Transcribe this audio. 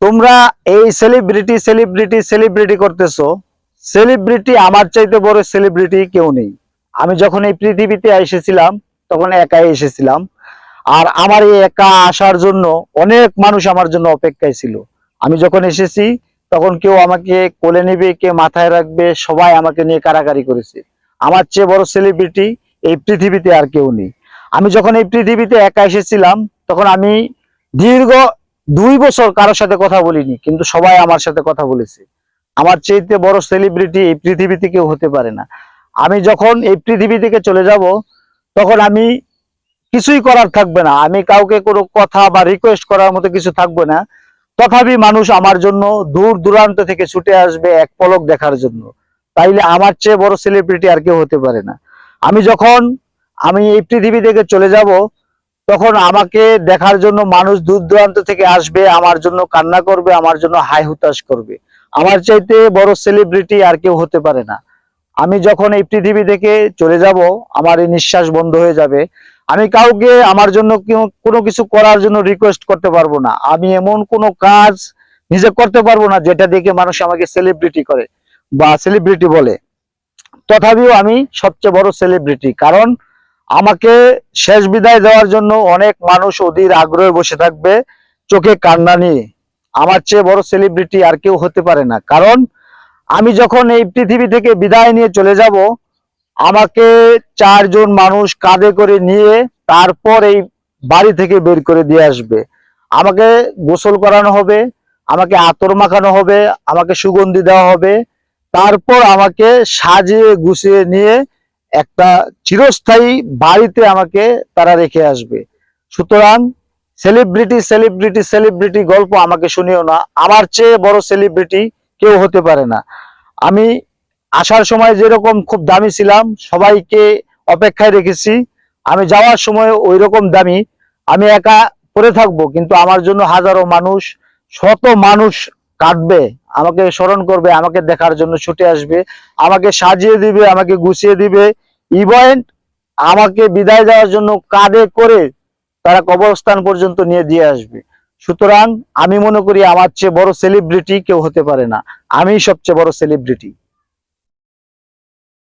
তোমরা এই celebrity celebrity celebrity করতেছো। সেলিব্রিটি আমার চাইতে বড় সেলিব্রিটি কেউ নেই। আমি যখন এই পৃথিবীতে এসেছিলাম তখন একাই এসেছিলাম। আর আমার এই একা আসার জন্য অনেক মানুষ আমার জন্য অপেক্ষায় ছিল। আমি যখন এসেছি তখন কেউ আমাকে কোলে নেবে, কে মাথায় রাখবে, সবাই আমাকে নিয়ে কারাকারি করেছে। আমার চেয়ে বড় সেলিব্রিটি এই পৃথিবীতে আর কেউ নেই। আমি যখন এই পৃথিবীতে একা এসেছিলাম তখন আমি দীর্ঘ 2 বছর কারোর সাথে কথা বলিনি, কিন্তু সবাই আমার সাথে কথা বলেছে। আমার চাইতে বড় সেলিব্রিটি এই পৃথিবীতে কেউ হতে পারে না। আমি যখন এই পৃথিবী থেকে চলে যাব তখন আমি কিছুই করার থাকবে না, আমি কাউকে কোনো কথা বা রিকোয়েস্ট করার মতো কিছু থাকবে না। তথাপি মানুষ আমার জন্য দূর দূরান্ত থেকে ছুটে আসবে এক পলক দেখার জন্য। তাইলে আমার চেয়ে বড় সেলিব্রিটি আর কেউ হতে পারে না। আমি এই পৃথিবী থেকে চলে যাব তখন আমাকে দেখার জন্য মানুষ দূর দূরান্ত থেকে আসবে, আমার জন্য কান্না করবে, আমার জন্য হাই হুতাশ করবে। আমার চাইতে বড় সেলিব্রিটি আর কেউ হতে পারে না। আমি যখন এই পৃথিবী থেকে চলে যাব আমার এই নিঃশ্বাস বন্ধ হয়ে যাবে। আমি কাউকে আমার জন্য কোনো কিছু করার জন্য রিকোয়েস্ট করতে পারবো না। আমি এমন কোনো কাজ নিজে করতে পারবো না যেটা দেখে মানুষ আমাকে সেলিব্রিটি করে বা সেলিব্রিটি বলে। তথাপিও আমি সবচেয়ে বড় সেলিব্রিটি, কারণ আমাকে শেষ বিদায় দেওয়ার জন্য অনেক মানুষ অধীর আগ্রহে বসে থাকবে চোখে কান্না নিয়ে। আমার চেয়ে বড় সেলিব্রিটি আর কেউ হতে পারে না, কারণ আমি যখন এই পৃথিবী থেকে বিদায় নিয়ে চলে যাব আমাকে 4 জন মানুষ কাঁধে করে নিয়ে তারপর এই বাড়ি থেকে বের করে দিয়ে আসবে। আমাকে গোসল করানো হবে, আমাকে আতর মাখানো হবে, আমাকে সুগন্ধি দেওয়া হবে, তারপর আমাকে সাজিয়ে গুছিয়ে নিয়ে একটা চিরস্থায়ী বাড়িতে আমাকে তারা রেখে আসবে। সুতরাং সেলিব্রিটি সেলিব্রিটি সেলিব্রিটি গল্প আমাকে শুনিও না। আমার চেয়ে বড় সেলিব্রিটি কেউ হতে পারে না। আমি আসার সময় যেরকম খুব দামি ছিলাম, সবাইকে অপেক্ষায় রেখেছি, আমি যাওয়ার সময় ওই রকম দামি। আমি একা পড়ে থাকবো, কিন্তু আমার জন্য হাজারো মানুষ, শত মানুষ কাঁদবে, আমাকে স্মরণ করবে, আমাকে দেখার জন্য ছুটে আসবে, আমাকে সাজিয়ে দিবে, আমাকে গুছিয়ে দিবে। ইভেন আমাকে বিদায় দেওয়ার জন্য কাঁধে করে তারা কবরস্থান পর্যন্ত নিয়ে দিয়ে আসবে। সুতরাং আমি মনে করি আমার চেয়ে বড় সেলিব্রিটি কেউ হতে পারে না। আমি সবচেয়ে বড় সেলিব্রিটি।